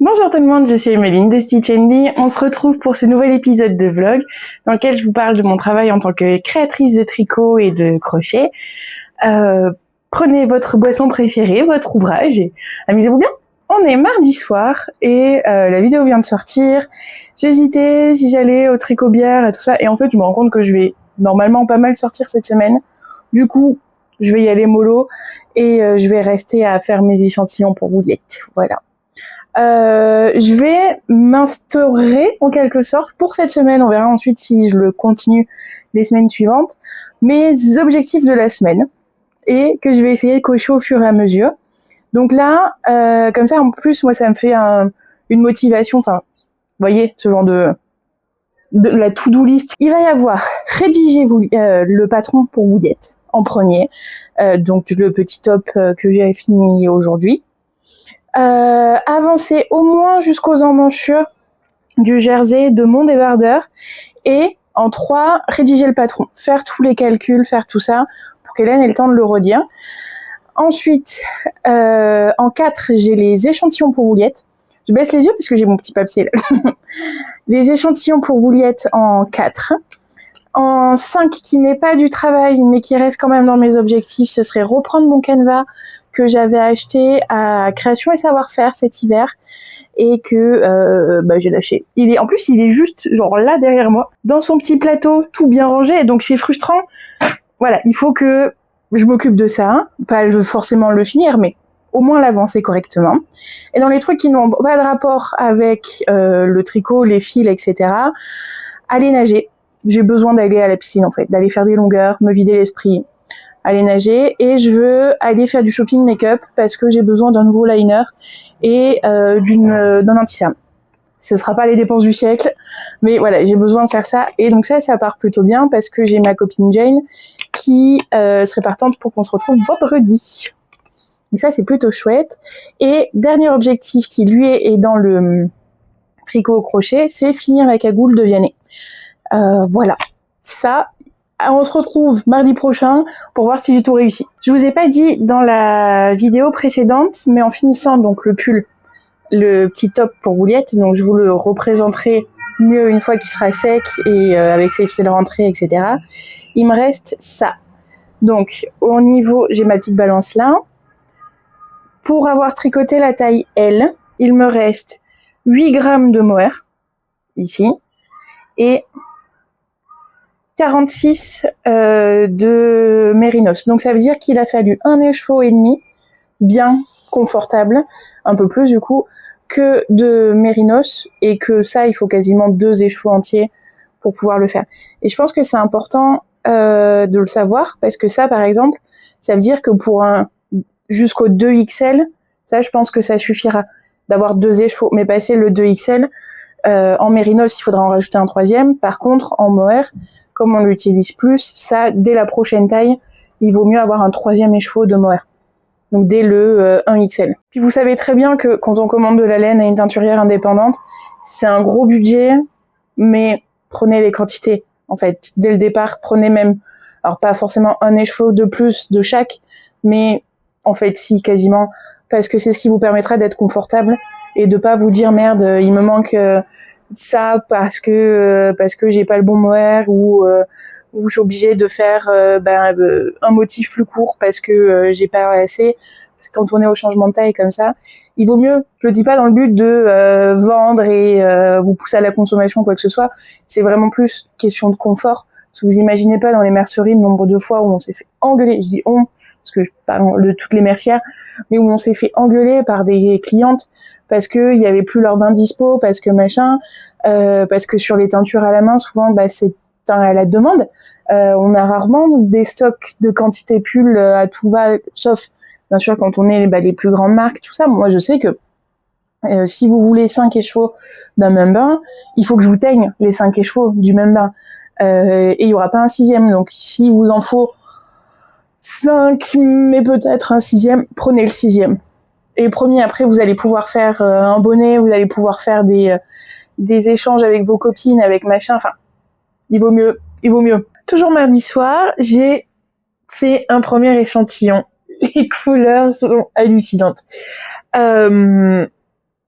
Bonjour tout le monde, je suis Emeline de Stitch Me. On se retrouve pour ce nouvel épisode de vlog dans lequel je vous parle de mon travail en tant que créatrice de tricot et de crochet. Prenez votre boisson préférée, votre ouvrage et amusez-vous bien. On est mardi soir et la vidéo vient de sortir. J'hésitais si j'allais au tricot bière et tout ça, et en fait je me rends compte que je vais normalement pas mal sortir cette semaine. Du coup, je vais y aller mollo et je vais rester à faire mes échantillons pour bouillettes. Voilà. Je vais m'instaurer en quelque sorte pour cette semaine, on verra ensuite si je le continue les semaines suivantes, mes objectifs de la semaine et que je vais essayer de cocher au fur et à mesure. Donc là, comme ça en plus moi ça me fait une motivation, enfin vous voyez ce genre de la to-do list. Il va y avoir rédiger le patron pour bouillettes en premier, donc le petit top que j'ai fini aujourd'hui. Avancer au moins jusqu'aux emmanchures du jersey de mon débardeur et en 3, rédiger le patron, faire tous les calculs, faire tout ça pour qu'Hélène ait le temps de le relire. Ensuite, en 4, j'ai les échantillons pour bouillettes. Je baisse les yeux parce que j'ai mon petit papier là. Les échantillons pour bouillettes en 4. En 5, qui n'est pas du travail mais qui reste quand même dans mes objectifs, ce serait reprendre mon canevas que j'avais acheté à Création et Savoir-faire cet hiver et que j'ai lâché. En plus, il est juste genre là derrière moi, dans son petit plateau, tout bien rangé, donc c'est frustrant. Voilà, il faut que je m'occupe de ça, hein. Pas forcément le finir, mais au moins l'avancer correctement. Et dans les trucs qui n'ont pas de rapport avec le tricot, les fils, etc., aller nager. J'ai besoin d'aller à la piscine en fait, d'aller faire des longueurs, me vider l'esprit, aller nager, et je veux aller faire du shopping make-up parce que j'ai besoin d'un nouveau liner et d'un anti-cerne. Ce sera pas les dépenses du siècle, mais voilà, j'ai besoin de faire ça, et donc ça part plutôt bien parce que j'ai ma copine Jane qui serait partante pour qu'on se retrouve vendredi. Donc ça c'est plutôt chouette. Et dernier objectif qui lui est dans le tricot au crochet, c'est finir la cagoule de Vianney. Voilà, ça, on se retrouve mardi prochain pour voir si j'ai tout réussi. Je vous ai pas dit dans la vidéo précédente, mais en finissant donc le pull, le petit top pour bouillettes, donc je vous le représenterai mieux une fois qu'il sera sec et avec ses fils rentrés, etc. Il me reste ça. Donc au niveau, j'ai ma petite balance là. Pour avoir tricoté la taille L, il me reste 8 grammes de mohair, ici, et 46 de mérinos. Donc ça veut dire qu'il a fallu un écheveau et demi, bien confortable, un peu plus du coup, que de mérinos, et que ça, il faut quasiment 2 écheveaux entiers pour pouvoir le faire. Et je pense que c'est important de le savoir, parce que ça, par exemple, ça veut dire que pour jusqu'au 2XL, ça, je pense que ça suffira d'avoir 2 écheveaux. Mais passer le 2XL, en mérinos, il faudra en rajouter un 3e. Par contre, en mohair, comme on l'utilise plus, ça, dès la prochaine taille, il vaut mieux avoir un 3e écheveau de mohair. Donc dès le 1XL. Puis vous savez très bien que quand on commande de la laine à une teinturière indépendante, c'est un gros budget, mais prenez les quantités. En fait, dès le départ, prenez même, alors pas forcément un écheveau de plus de chaque, mais en fait, si, quasiment, parce que c'est ce qui vous permettra d'être confortable et de pas vous dire merde, il me manque ça parce que j'ai pas le bon mohair, ou je suis obligée de faire un motif plus court parce que j'ai pas assez. Parce que quand on est au changement de taille comme ça, il vaut mieux, je le dis pas dans le but de vendre et vous pousser à la consommation ou quoi que ce soit, c'est vraiment plus question de confort. Parce que vous imaginez pas dans les merceries le nombre de fois où on s'est fait engueuler, je dis on, parce que je parle de toutes les mercières, mais où on s'est fait engueuler par des clientes parce que il y avait plus leur bain dispo, parce que machin, parce que sur les teintures à la main, souvent, c'est à la demande. On a rarement des stocks de quantité pull à tout va, sauf bien sûr quand on est les plus grandes marques, tout ça. Moi, je sais que si vous voulez 5 écheveaux d'un même bain, il faut que je vous teigne les 5 écheveaux du même bain. Et il y aura pas un 6e. Donc, si vous en faut 5, mais peut-être un 6e, prenez le 6e. Et promis, après, vous allez pouvoir faire un bonnet, vous allez pouvoir faire des échanges avec vos copines, avec machin, enfin, il vaut mieux. Toujours mardi soir, j'ai fait un premier échantillon. Les couleurs sont hallucinantes.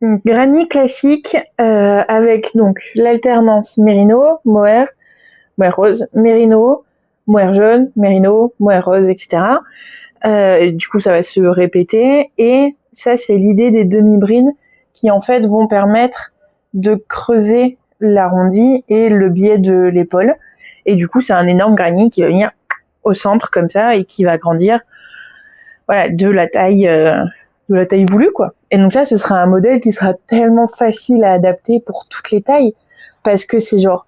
Granny classique avec donc l'alternance mérino, mohair, mohair rose, mérino, mohair jaune, mérino, mohair rose, etc. Du coup, ça va se répéter. Et ça, c'est l'idée des demi-brines qui, en fait, vont permettre de creuser l'arrondi et le biais de l'épaule. Et du coup, c'est un énorme granny qui va venir au centre comme ça et qui va grandir, voilà, de la taille voulue, quoi. Et donc ça, ce sera un modèle qui sera tellement facile à adapter pour toutes les tailles parce que c'est genre,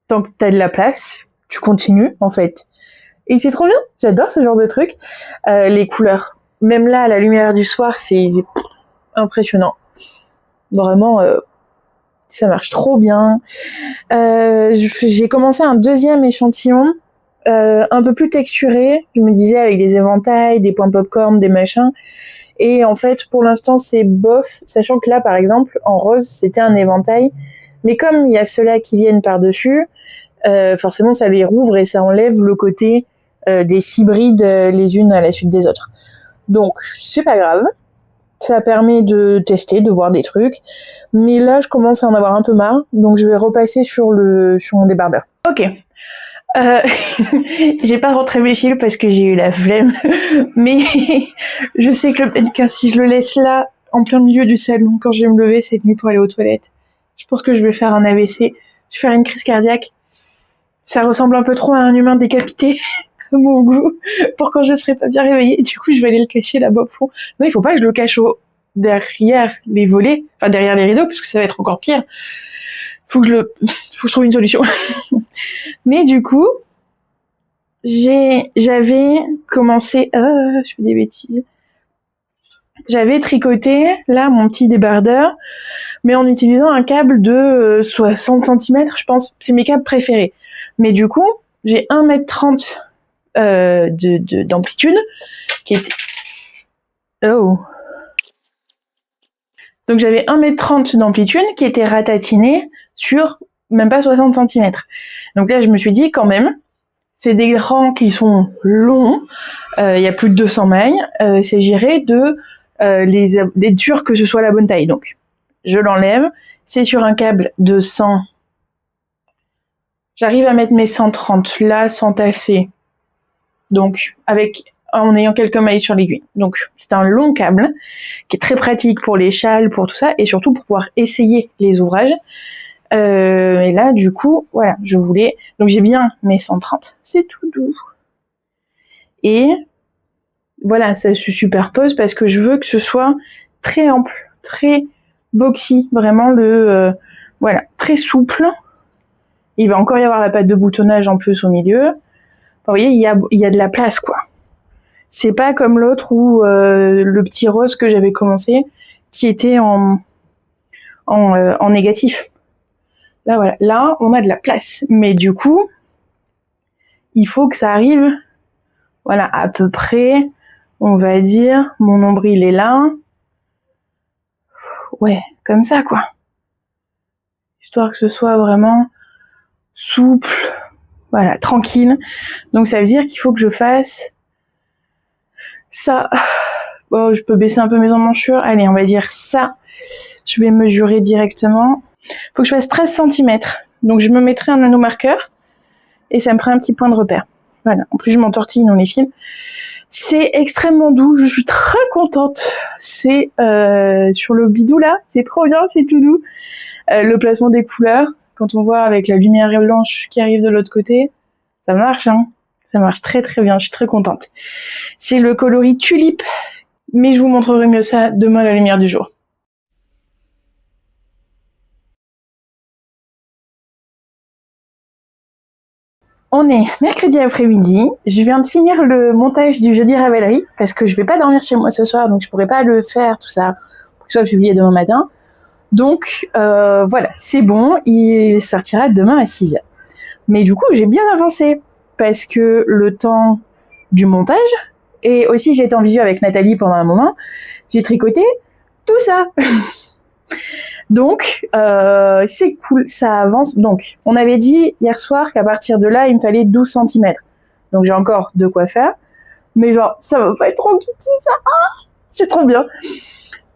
tant que t'as de la place, tu continues, en fait. Et c'est trop bien, j'adore ce genre de truc. Les couleurs, même là, à la lumière du soir, c'est impressionnant. Vraiment, ça marche trop bien. J'ai commencé un deuxième échantillon, un peu plus texturé, je me disais avec des éventails, des points popcorn, des machins. Et en fait, pour l'instant, c'est bof, sachant que là, par exemple, en rose, c'était un éventail. Mais comme il y a ceux-là qui viennent par-dessus, forcément, ça les rouvre et ça enlève le côté des 6 brides les unes à la suite des autres. Donc, c'est pas grave. Ça permet de tester, de voir des trucs. Mais là, je commence à en avoir un peu marre. Donc, je vais repasser sur mon débardeur. Ok. J'ai pas rentré mes fils parce que j'ai eu la flemme. Mais je sais que le mannequin, si je le laisse là, en plein milieu du salon, quand je vais me lever cette nuit pour aller aux toilettes, je pense que je vais faire un AVC. Je vais faire une crise cardiaque. Ça ressemble un peu trop à un humain décapité. À mon goût, pour quand je serai pas bien réveillée. Du coup, je vais aller le cacher là-bas au fond. Non, il faut pas que je le cache derrière les volets, enfin derrière les rideaux, parce que ça va être encore pire. Faut que je trouve une solution. Mais du coup, j'avais commencé, je fais des bêtises. J'avais tricoté, là, mon petit débardeur, mais en utilisant un câble de 60 cm, je pense. C'est mes câbles préférés. Mais du coup, j'ai 1,30 m d'amplitude qui était... Oh. Donc j'avais 1,30 m d'amplitude qui était ratatinée sur même pas 60 cm. Donc là je me suis dit quand même, c'est des rangs qui sont longs, il y a plus de 200 mailles, c'est géré de d'être sûr que ce soit la bonne taille. Donc je l'enlève, c'est sur un câble de 100. J'arrive à mettre mes 130 là sans tasser. Donc en ayant quelques mailles sur l'aiguille. Donc c'est un long câble qui est très pratique pour les châles, pour tout ça, et surtout pour pouvoir essayer les ouvrages. Et là, du coup, voilà, je voulais... Donc j'ai bien mes 130, c'est tout doux. Et voilà, ça se superpose parce que je veux que ce soit très ample, très boxy, vraiment voilà, très souple. Il va encore y avoir la patte de boutonnage en plus au milieu. Enfin, vous voyez, il y a de la place, quoi. C'est pas comme l'autre où le petit rose que j'avais commencé, qui était en négatif. Là, voilà. Là, on a de la place. Mais du coup, il faut que ça arrive, voilà, à peu près, on va dire, mon nombril est là. Ouais, comme ça, quoi. Histoire que ce soit vraiment souple, voilà, tranquille. Donc ça veut dire qu'il faut que je fasse ça. Bon, je peux baisser un peu mes emmanchures. Allez, on va dire ça. Je vais mesurer directement. Faut que je fasse 13 cm. Donc je me mettrai un nanomarqueur et ça me fera un petit point de repère. Voilà. En plus, je m'entortille dans les fils. C'est extrêmement doux. Je suis très contente. C'est sur le bidou là. C'est trop bien. C'est tout doux. Le placement des couleurs. Quand on voit avec la lumière blanche qui arrive de l'autre côté, ça marche, hein. Ça marche très très bien. Je suis très contente. C'est le coloris tulipe. Mais je vous montrerai mieux ça demain à la lumière du jour. On est mercredi après-midi. Je viens de finir le montage du jeudi révélerie parce que je vais pas dormir chez moi ce soir, donc je pourrais pas le faire tout ça pour que ce soit publié demain matin. Donc voilà, c'est bon, il sortira demain à 6h. Mais du coup, j'ai bien avancé parce que le temps du montage et aussi j'ai été en visio avec Nathalie pendant un moment, j'ai tricoté tout ça. Donc, c'est cool, ça avance. Donc, on avait dit hier soir qu'à partir de là, il me fallait 12 cm. Donc, j'ai encore de quoi faire. Mais genre, ça va pas être trop kiki, ça. Ah, c'est trop bien.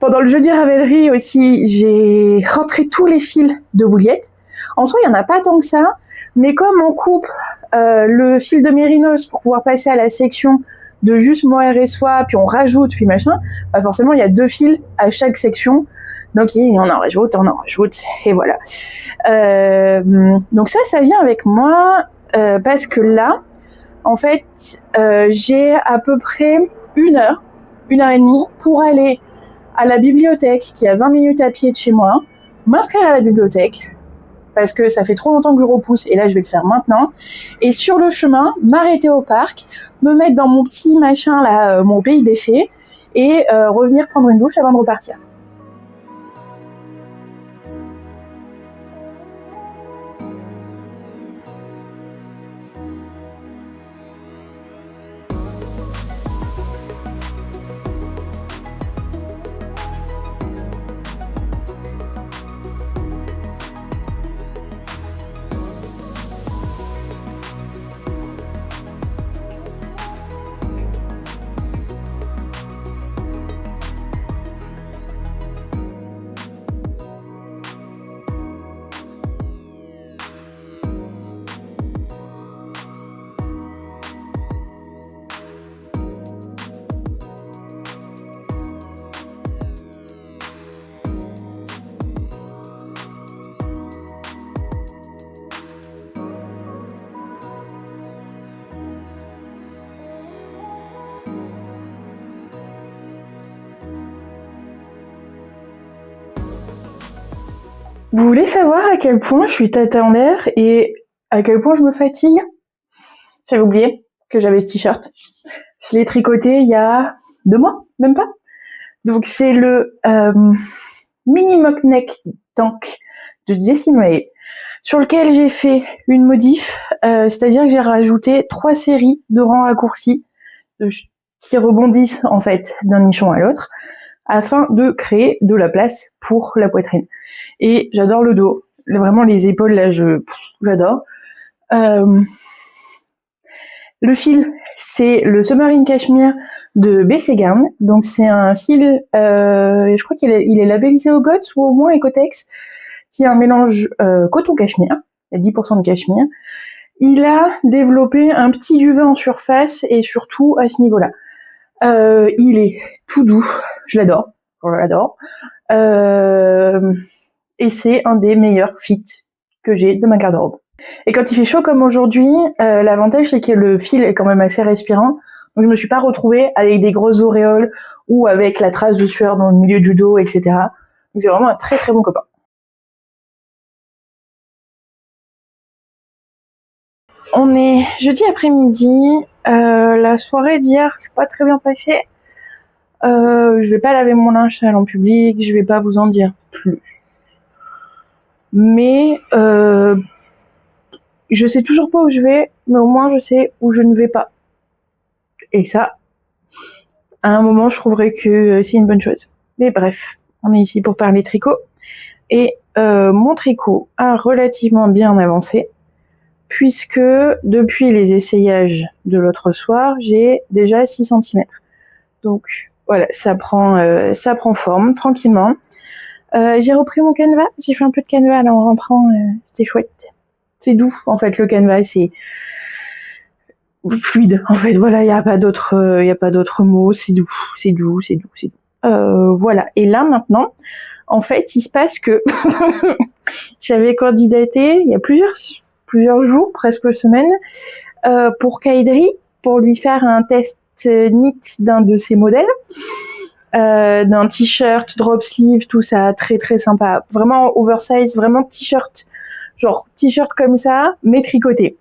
Pendant le jeudi Ravelry aussi, j'ai rentré tous les fils de bouliette. En soi, il n'y en a pas tant que ça, mais comme on coupe le fil de mérinos pour pouvoir passer à la section de juste mohair et soie, puis on rajoute, puis machin, bah forcément, il y a 2 fils à chaque section. Donc, on en rajoute, et voilà. Donc ça vient avec moi parce que là, en fait, j'ai à peu près 1 heure et demie pour aller à la bibliothèque qui est à 20 minutes à pied de chez moi, m'inscrire à la bibliothèque parce que ça fait trop longtemps que je repousse et là je vais le faire maintenant, et sur le chemin m'arrêter au parc, me mettre dans mon petit machin là, mon pays des fées, et revenir prendre une douche avant de repartir. Vous voulez savoir à quel point je suis tata en l'air et à quel point je me fatigue? J'avais oublié que j'avais ce t-shirt. Je l'ai tricoté il y a 2 mois, même pas. Donc c'est le mini mock neck tank de Jessie Mae, sur lequel j'ai fait une modif, c'est-à-dire que j'ai rajouté 3 séries de rangs raccourcis qui rebondissent en fait d'un nichon à l'autre, afin de créer de la place pour la poitrine. Et j'adore le dos, vraiment les épaules là, j'adore. Le fil, c'est le Submarine Cashmere de BC Garn. Donc c'est un fil, je crois qu'il est labellisé au GOTS ou au moins Ecotex, qui est un mélange coton-cachemire, il y a 10% de cachemire. Il a développé un petit duvet en surface et surtout à ce niveau-là. Il est tout doux, je l'adore. Et c'est un des meilleurs fits que j'ai de ma garde-robe. Et quand il fait chaud comme aujourd'hui, l'avantage c'est que le fil est quand même assez respirant, donc je me suis pas retrouvée avec des grosses auréoles ou avec la trace de sueur dans le milieu du dos, etc. Donc c'est vraiment un très très bon copain. On est jeudi après-midi, la soirée d'hier c'est pas très bien passé. Je vais pas laver mon linge sale en public, je vais pas vous en dire plus. Mais je sais toujours pas où je vais, mais au moins je sais où je ne vais pas. Et ça, à un moment, je trouverais que c'est une bonne chose. Mais bref, on est ici pour parler tricot. Et mon tricot a relativement bien avancé, puisque depuis les essayages de l'autre soir, j'ai déjà 6 cm. Donc voilà, ça prend forme tranquillement. J'ai repris mon canevas, j'ai fait un peu de canevas là en rentrant, c'était chouette. C'est doux en fait, le canevas, c'est fluide en fait, voilà, il y a pas d'autre mot, c'est doux. Voilà, et là maintenant, en fait, il se passe que j'avais candidaté il y a plusieurs jours, presque semaines, pour Kaidri, pour lui faire un test knit d'un de ses modèles, d'un t-shirt, drop sleeve, tout ça, très très sympa, vraiment oversize, vraiment t-shirt, genre t-shirt comme ça, mais tricoté.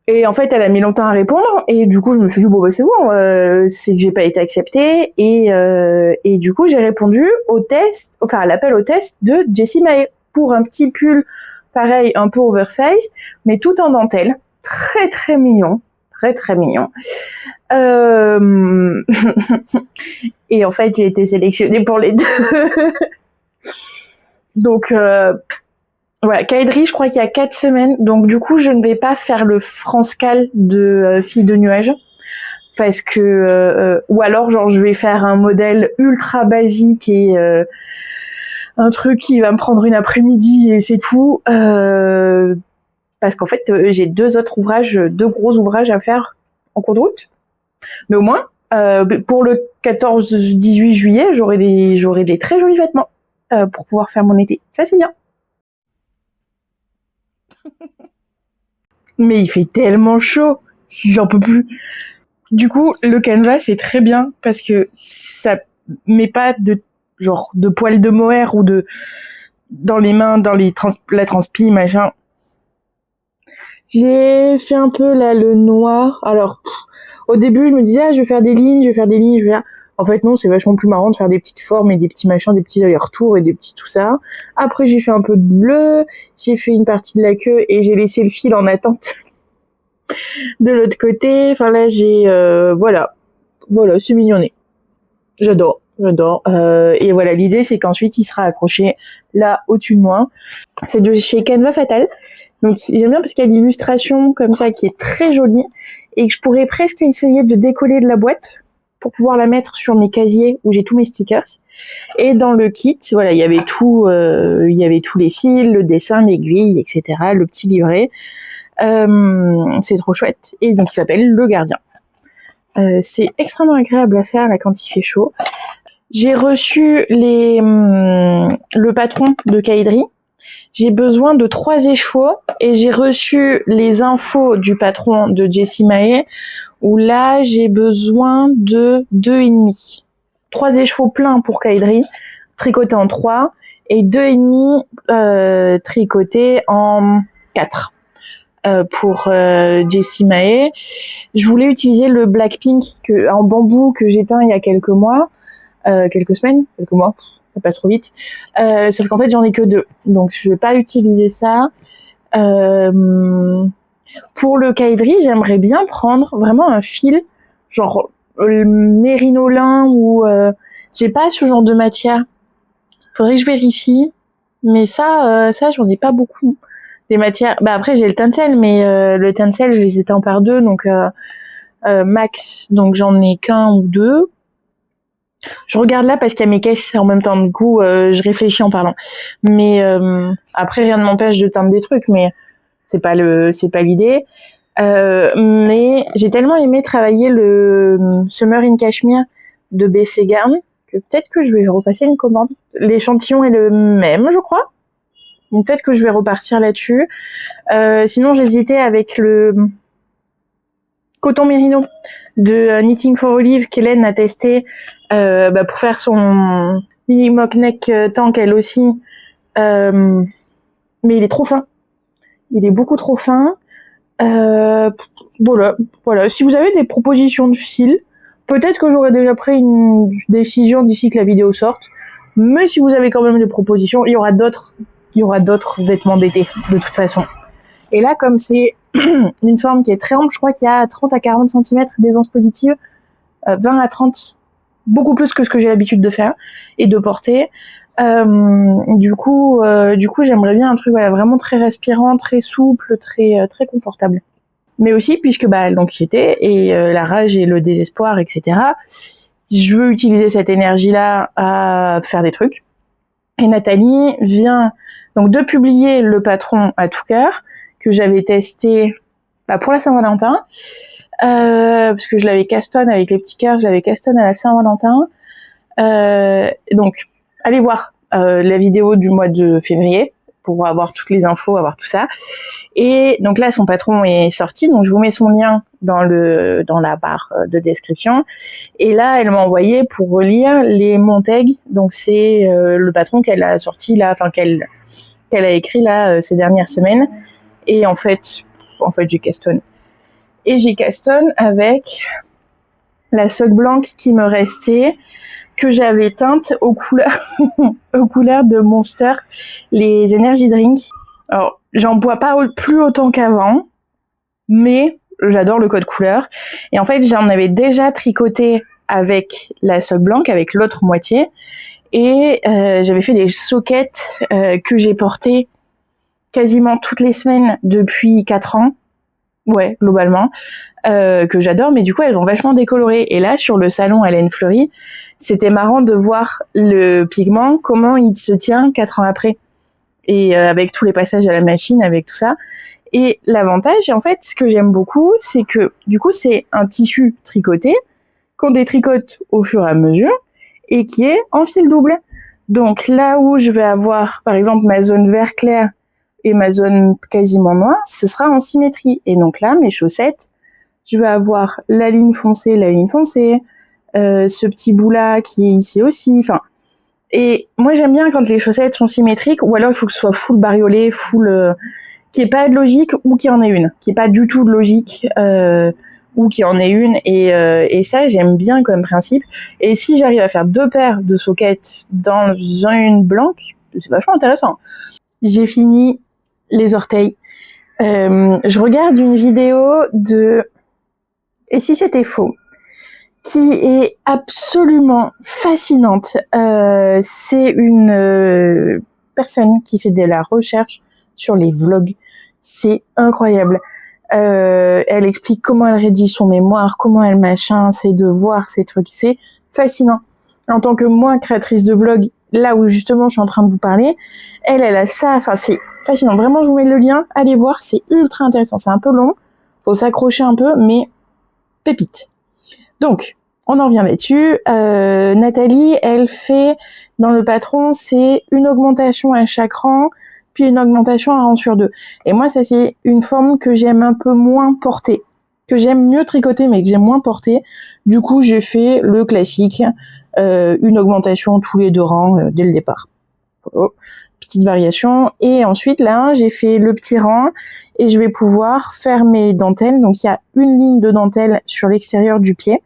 Et en fait, elle a mis longtemps à répondre, et du coup, je me suis dit, bon, bah, c'est bon, c'est que j'ai pas été acceptée, et du coup, j'ai répondu à l'appel au test de Jessie Mae, pour un petit pull, pareil, un peu oversize, mais tout en dentelle, très très mignon, très très mignon. Et en fait, j'ai été sélectionnée pour les 2. Donc, voilà, Kaidri, je crois qu'il y a 4 semaines, donc du coup, je ne vais pas faire le France Cal de Fille de Nuages, parce que ou alors genre je vais faire un modèle ultra basique et un truc qui va me prendre une après-midi et c'est tout, parce qu'en fait j'ai deux gros ouvrages à faire en cours de route, mais au moins pour le 14-18 juillet j'aurai des très jolis vêtements pour pouvoir faire mon été, ça c'est bien. Mais il fait tellement chaud, j'en peux plus. Du coup, le canevas, c'est très bien parce que ça met pas de poils de mohair ou dans les mains, la transpi, machin. J'ai fait un peu là le noir. Alors, au début, je me disais, je vais faire des lignes, En fait, non, c'est vachement plus marrant de faire des petites formes et des petits machins, des petits allers-retours et des petits tout ça. Après, j'ai fait un peu de bleu, j'ai fait une partie de la queue et j'ai laissé le fil en attente de l'autre côté. Enfin là, voilà, c'est mignonné. J'adore. Et voilà, l'idée c'est qu'ensuite il sera accroché là au-dessus de moi. C'est de chez Canva Fatal. Donc j'aime bien parce qu'il y a l'illustration comme ça qui est très jolie et que je pourrais presque essayer de décoller de la boîte pour pouvoir la mettre sur mes casiers où j'ai tous mes stickers. Et dans le kit, voilà, il y avait tous les fils, le dessin, l'aiguille, etc., le petit livret. C'est trop chouette. Et donc il s'appelle Le Gardien. C'est extrêmement agréable à faire là quand il fait chaud. J'ai reçu le patron de Caïdri. J'ai besoin de 3 échevaux et j'ai reçu les infos du patron de Jessie Mae où là j'ai besoin de 2,5. 3 échevaux pleins pour Caïdri, tricotés en 3 et 2,5 tricotés en 4 pour Jessie Mae. Je voulais utiliser le Blackpink en bambou que j'ai teint il y a quelques mois. Quelques semaines, quelques mois, ça passe trop vite. Sauf qu'en fait, j'en ai que 2. Donc, je vais pas utiliser ça. Pour le Caïdri, j'aimerais bien prendre vraiment un fil, genre le mérino lin ou j'ai pas ce genre de matière. Faudrait que je vérifie. Mais ça, j'en ai pas beaucoup. Des matières. Bah après, j'ai le tencel, mais le tencel, je les éteins par 2, donc max. Donc, j'en ai qu'un ou 2. Je regarde là parce qu'il y a mes caisses en même temps, du coup je réfléchis en parlant. Mais après rien ne m'empêche de teindre des trucs, mais c'est pas l'idée. Mais j'ai tellement aimé travailler le Summer in Kashmir de BC Garn que peut-être que je vais repasser une commande. L'échantillon est le même, je crois. Donc peut-être que je vais repartir là-dessus. Sinon j'hésitais avec le coton mérino de Knitting for Olive qu'Hélène a testé pour faire son mini mock neck tank elle aussi, mais il est trop fin, il est beaucoup trop fin. Voilà, si vous avez des propositions de fil, peut-être que j'aurais déjà pris une décision d'ici que la vidéo sorte, mais si vous avez quand même des propositions, il y aura d'autres vêtements d'été de toute façon. Et là, comme c'est une forme qui est très ample, je crois qu'il y a 30 à 40 cm d'aisance positive, 20 à 30, beaucoup plus que ce que j'ai l'habitude de faire et de porter. Du coup, j'aimerais bien un truc vraiment très respirant, très souple, très confortable. Mais aussi, puisque l'anxiété et la rage et le désespoir, etc., je veux utiliser cette énergie-là à faire des trucs. Et Nathalie vient donc de publier le patron à tout cœur, que j'avais testé pour la Saint-Valentin, parce que je l'avais castonne avec les petits cœurs, je l'avais castonne à la Saint-Valentin. Donc, allez voir la vidéo du mois de février pour avoir toutes les infos, avoir tout ça. Et donc là, son patron est sorti, donc je vous mets son lien dans la barre de description. Et là, elle m'a envoyé pour relire les Monteg. Donc c'est le patron qu'elle a sorti là, qu'elle a écrit là ces dernières semaines. Et en fait, j'ai castonne. Et j'ai castonne avec la sock blanche qui me restait, que j'avais teinte aux couleurs, aux couleurs de Monster, les Energy Drink. Alors, j'en bois pas plus autant qu'avant, mais j'adore le code couleur. Et en fait, j'en avais déjà tricoté avec la sock blanche, avec l'autre moitié. Et j'avais fait des soquettes que j'ai portées quasiment toutes les semaines depuis 4 ans. Ouais, globalement, que j'adore, mais du coup, elles ont vachement décoloré. Et là, sur le salon Hélène Fleury, c'était marrant de voir le pigment, comment il se tient 4 ans après. Et avec tous les passages à la machine, avec tout ça. Et l'avantage, en fait, ce que j'aime beaucoup, c'est que, du coup, c'est un tissu tricoté, qu'on détricote au fur et à mesure, et qui est en fil double. Donc là où je vais avoir, par exemple, ma zone vert clair et ma zone quasiment noire, ce sera en symétrie. Et donc là, mes chaussettes, je vais avoir la ligne foncée, ce petit bout là qui est ici aussi. Enfin, et moi j'aime bien quand les chaussettes sont symétriques, ou alors il faut que ce soit full bariolé, qu'il n'y ait pas de logique ou qu'il y en ait une, qu'il n'y ait pas du tout de logique ou qu'il y en ait une. Et ça, j'aime bien comme principe. Et si j'arrive à faire 2 paires de sockets dans une blanche, c'est vachement intéressant. J'ai fini les orteils. Je regarde une vidéo de Et si c'était faux, qui est absolument fascinante. C'est une personne qui fait de la recherche sur les vlogs. C'est incroyable. Elle explique comment elle rédige son mémoire, comment elle machin, ses devoirs, ses trucs. C'est fascinant. En tant que moi, créatrice de blog, là où justement je suis en train de vous parler, elle a ça. Enfin, c'est fascinant. Vraiment, je vous mets le lien. Allez voir, c'est ultra intéressant. C'est un peu long. Faut s'accrocher un peu, mais pépite. Donc, on en revient là-dessus. Nathalie, elle fait, dans le patron, c'est une augmentation à chaque rang, puis une augmentation à rang sur 2. Et moi, ça, c'est une forme que j'aime un peu moins porter, que j'aime mieux tricoter, mais que j'aime moins porter. Du coup, j'ai fait le classique, une augmentation tous les 2 rangs dès le départ. Oh, petite variation. Et ensuite, là, j'ai fait le petit rang et je vais pouvoir faire mes dentelles. Donc, il y a une ligne de dentelle sur l'extérieur du pied,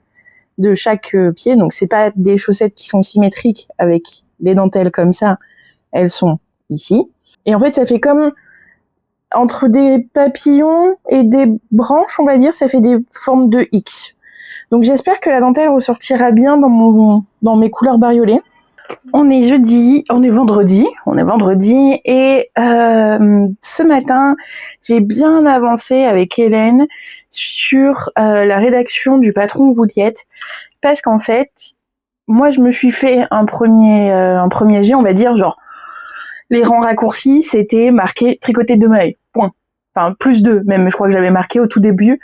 de chaque pied. Donc, c'est pas des chaussettes qui sont symétriques avec les dentelles comme ça. Elles sont ici. Et en fait, ça fait comme entre des papillons et des branches, on va dire, ça fait des formes de X. Donc, j'espère que la dentelle ressortira bien dans mes couleurs bariolées. On est vendredi et ce matin, j'ai bien avancé avec Hélène sur la rédaction du patron Gouliette parce qu'en fait, moi je me suis fait un premier jet, on va dire, genre les rangs raccourcis, c'était marqué tricoté de mailles, point. Enfin, plus 2, même, je crois que j'avais marqué au tout début.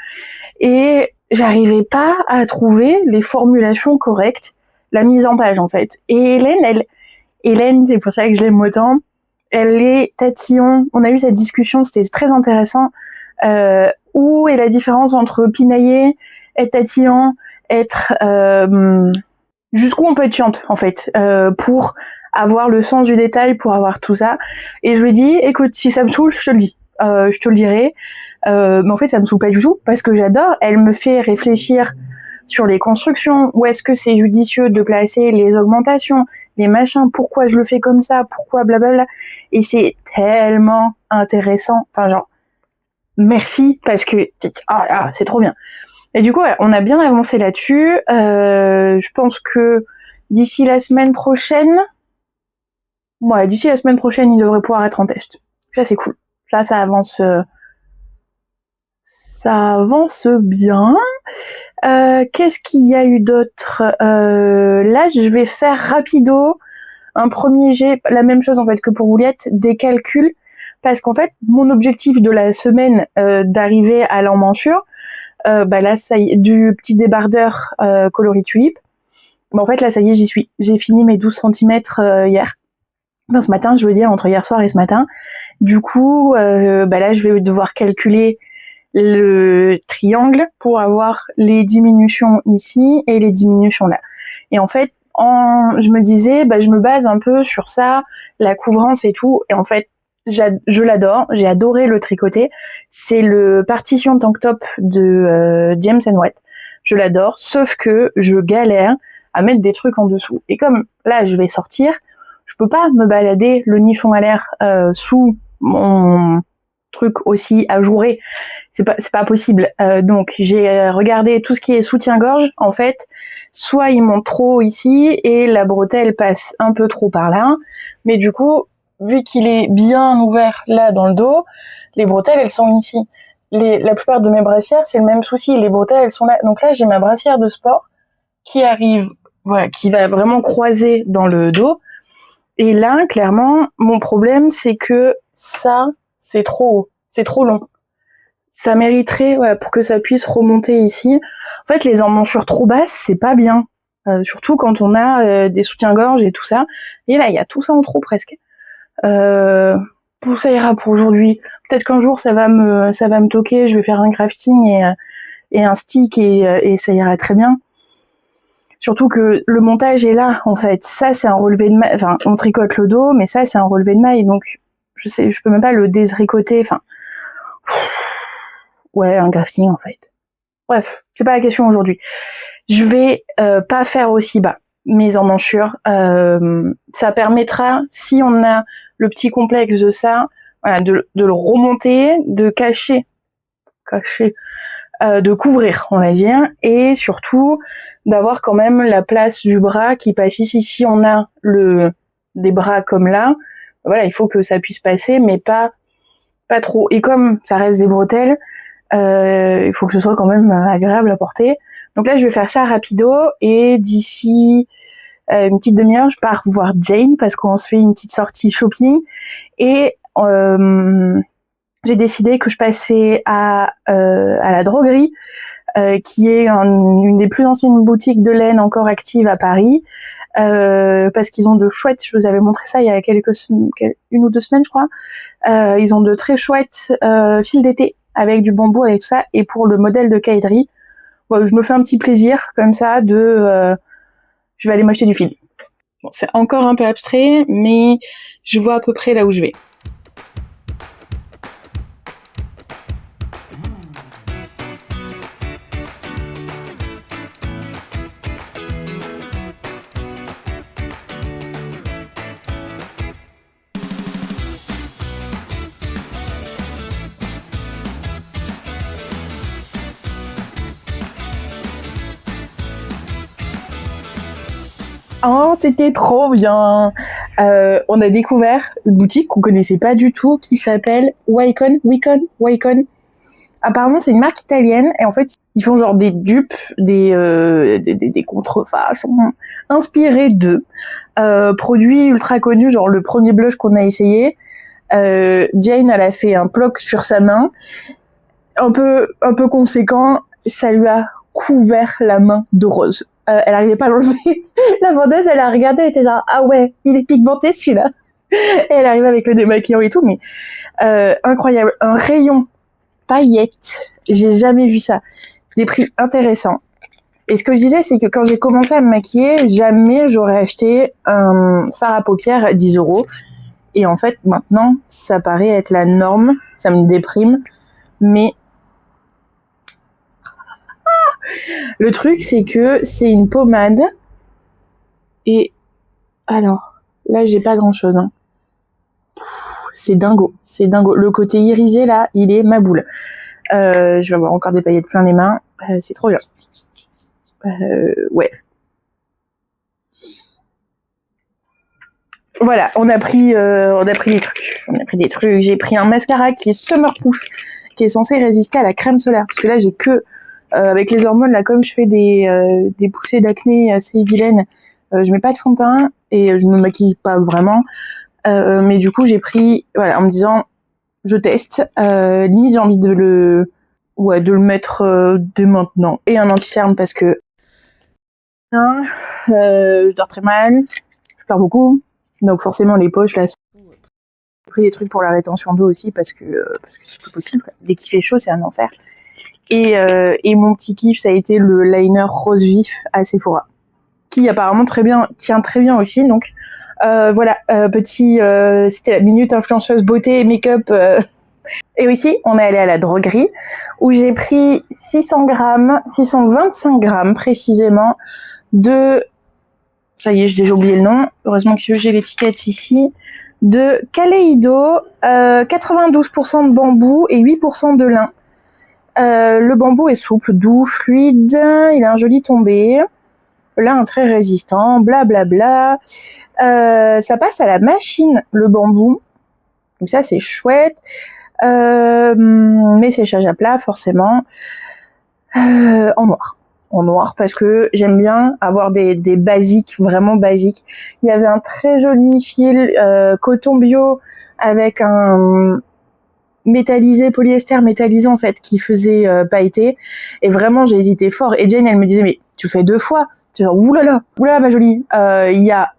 Et j'arrivais pas à trouver les formulations correctes, la mise en page, en fait. Et Hélène, c'est pour ça que je l'aime autant, elle est tatillon. On a eu cette discussion, c'était très intéressant. Où est la différence entre pinailler, être tatillon, être... jusqu'où on peut être chiante, en fait, pour avoir le sens du détail, pour avoir tout ça. Et je lui ai dit, écoute, si ça me saoule, je te le dis. Je te le dirai. Mais en fait, ça me saoule pas du tout, parce que j'adore. Elle me fait réfléchir sur les constructions, où est-ce que c'est judicieux de placer les augmentations, les machins, pourquoi je le fais comme ça, pourquoi blablabla. Et c'est tellement intéressant. Enfin, genre, merci, parce que c'est trop bien. Et du coup, ouais, on a bien avancé là-dessus. Je pense que d'ici la semaine prochaine, il devrait pouvoir être en test. Ça, c'est cool. Ça avance bien. Qu'est-ce qu'il y a eu d'autre? Là, je vais faire rapido un premier jet, la même chose en fait que pour Gouliette, des calculs, parce qu'en fait, mon objectif de la semaine d'arriver à l'emmanchure, là, ça y est, du petit débardeur coloris tulipe, en fait, là, ça y est, j'y suis. J'ai fini mes 12 cm hier. Enfin, ce matin, je veux dire, entre hier soir et ce matin. Du coup, là, je vais devoir calculer le triangle pour avoir les diminutions ici et les diminutions là. Et en fait, je me disais, je me base un peu sur ça, la couvrance et tout. Et en fait, je l'adore, j'ai adoré le tricoter. C'est le partition tank top de James & Watt. Je l'adore, sauf que je galère à mettre des trucs en dessous. Et comme là, je vais sortir, je peux pas me balader le nichon à l'air sous mon truc aussi ajouré. C'est pas possible. Donc j'ai regardé tout ce qui est soutien-gorge. En fait, soit il monte trop ici et la bretelle passe un peu trop par là. Mais du coup, vu qu'il est bien ouvert là dans le dos, les bretelles elles sont ici. la plupart de mes brassières, c'est le même souci. Les bretelles, elles sont là. Donc là, j'ai ma brassière de sport qui arrive, voilà, qui va vraiment croiser dans le dos. Et là, clairement, mon problème, c'est que ça, c'est trop haut, c'est trop long. Ça mériterait, voilà, pour que ça puisse remonter ici. En fait, les emmanchures trop basses, c'est pas bien. Surtout quand on a des soutiens-gorge et tout ça. Et là, il y a tout ça en trop presque. Ça ira pour aujourd'hui. Peut-être qu'un jour, ça va me toquer. Je vais faire un grafting et un stick et ça ira très bien. Surtout que le montage est là, en fait. Ça, c'est un relevé de maille. Enfin, on tricote le dos, mais ça, c'est un relevé de maille. Donc, je peux même pas le détricoter. Enfin, ouais, un grafting, en fait. Bref, c'est pas la question aujourd'hui. Je vais pas faire aussi bas mes emmanchures. Ça permettra, si on a le petit complexe de ça, voilà, de le remonter, de cacher, de couvrir, on va dire, et surtout d'avoir quand même la place du bras qui passe ici. Si on a des bras comme là, voilà, il faut que ça puisse passer, mais pas trop. Et comme ça reste des bretelles, il faut que ce soit quand même agréable à porter. Donc là, je vais faire ça rapido, et d'ici une petite demi-heure, je pars voir Jane parce qu'on se fait une petite sortie shopping, et j'ai décidé que je passais à la droguerie, qui est une des plus anciennes boutiques de laine encore active à Paris, parce qu'ils ont de chouettes, je vous avais montré ça il y a une ou deux semaines, je crois, ils ont de très chouettes fils d'été avec du bambou et tout ça, et pour le modèle de Caidri, ouais, je me fais un petit plaisir comme ça je vais aller m'acheter du fil. Bon, c'est encore un peu abstrait, mais je vois à peu près là où je vais. Oh, c'était trop bien. On a découvert une boutique qu'on connaissait pas du tout qui s'appelle Wicon. Apparemment, c'est une marque italienne et en fait, ils font genre des dupes, des contrefaçons inspirés d'eux. Produits ultra connus, genre le premier blush qu'on a essayé. Jane, elle a fait un ploc sur sa main, un peu conséquent. Ça lui a couvert la main de rose. Elle arrivait pas à l'enlever. La vendeuse, elle a regardé, elle était genre, ah ouais, il est pigmenté celui-là. Et elle arrive avec le démaquillant et tout, mais incroyable. Un rayon paillettes, j'ai jamais vu ça. Des prix intéressants. Et ce que je disais, c'est que quand j'ai commencé à me maquiller, jamais j'aurais acheté un fard à paupières à 10 €. Et en fait, maintenant, ça paraît être la norme. Ça me déprime. Mais le truc, c'est que c'est une pommade. Et alors, là, j'ai pas grand-chose. Hein. C'est dingo. Le côté irisé, là, il est ma boule. Je vais avoir encore des paillettes plein les mains. C'est trop bien. Ouais. Voilà, on a pris des trucs. J'ai pris un mascara qui est Summerproof, qui est censé résister à la crème solaire. Parce que là, j'ai que avec les hormones, là, comme je fais des poussées d'acné assez vilaines, je mets pas de fond de teint et je me maquille pas vraiment. Mais du coup, j'ai pris, voilà, en me disant, je teste. Limite, j'ai envie de le mettre dès maintenant. Et un anti-cerne parce que je dors très mal, je pleure beaucoup. Donc forcément, les poches, là, j'ai pris des trucs pour la rétention d'eau aussi parce que c'est plus possible. Dès qu'il fait chaud, c'est un enfer. Et mon petit kiff, ça a été le liner rose vif à Sephora, qui apparemment tient très bien aussi. Donc voilà, c'était la minute influenceuse beauté et make-up. Et aussi, on est allé à la droguerie où j'ai pris 625 grammes précisément de, ça y est, j'ai déjà oublié le nom, heureusement que j'ai l'étiquette ici, de Kaleido, 92% de bambou et 8% de lin. Le bambou est souple, doux, fluide, il a un joli tombé, lin très résistant, blablabla. Ça passe à la machine, le bambou, donc ça c'est chouette. Mes séchages à plat, forcément, en noir. En noir, parce que j'aime bien avoir des basiques, vraiment basiques. Il y avait un très joli fil coton bio avec un métallisé, polyester métallisé en fait, qui faisait pailleté. Et vraiment, j'ai hésité fort. Et Jane, elle me disait, mais tu fais 2 fois. C'est genre, oulala, ma jolie. Il y a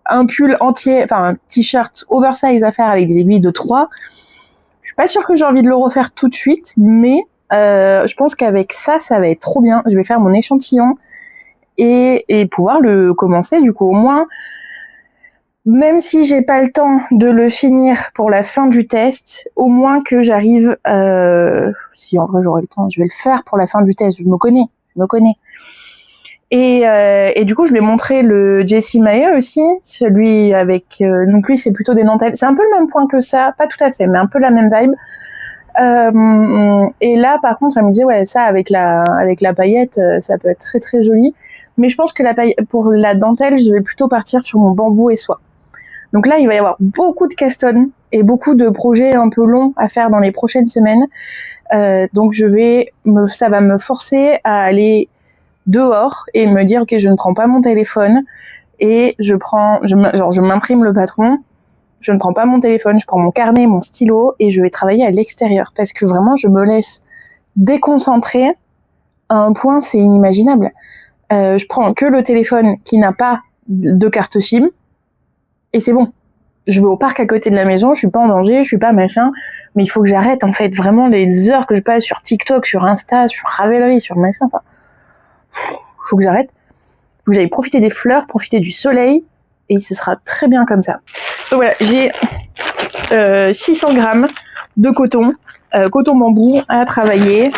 un pull entier, enfin un t-shirt oversize à faire avec des aiguilles de 3. Je suis pas sûre que j'ai envie de le refaire tout de suite, mais je pense qu'avec ça va être trop bien. Je vais faire mon échantillon et pouvoir le commencer du coup au moins. Même si j'ai pas le temps de le finir pour la fin du test, au moins que j'arrive, si en vrai j'aurai le temps, je vais le faire pour la fin du test. Je me connais. Et du coup, je lui ai montré le Jessie Mayer aussi, celui avec, donc lui c'est plutôt des dentelles. C'est un peu le même point que ça, pas tout à fait, mais un peu la même vibe. Et là, par contre, elle me disait ouais, ça avec la paillette, ça peut être très très joli. Mais je pense que pour la dentelle, je vais plutôt partir sur mon bambou et soie. Donc là, il va y avoir beaucoup de castons et beaucoup de projets un peu longs à faire dans les prochaines semaines. Donc ça va me forcer à aller dehors et me dire ok, je ne prends pas mon téléphone et je m'imprime le patron. Je ne prends pas mon téléphone, je prends mon carnet, mon stylo et je vais travailler à l'extérieur parce que vraiment, je me laisse déconcentrer à un point, c'est inimaginable. Je prends que le téléphone qui n'a pas de carte SIM et c'est bon. Je vais au parc à côté de la maison, je suis pas en danger, je suis pas machin, mais il faut que j'arrête en fait vraiment les heures que je passe sur TikTok, sur Insta, sur Ravelry, sur machin. Enfin, faut que j'arrête. Faut que j'aille profiter des fleurs, profiter du soleil et ce sera très bien comme ça. Donc voilà, j'ai 600 grammes de coton bambou à travailler.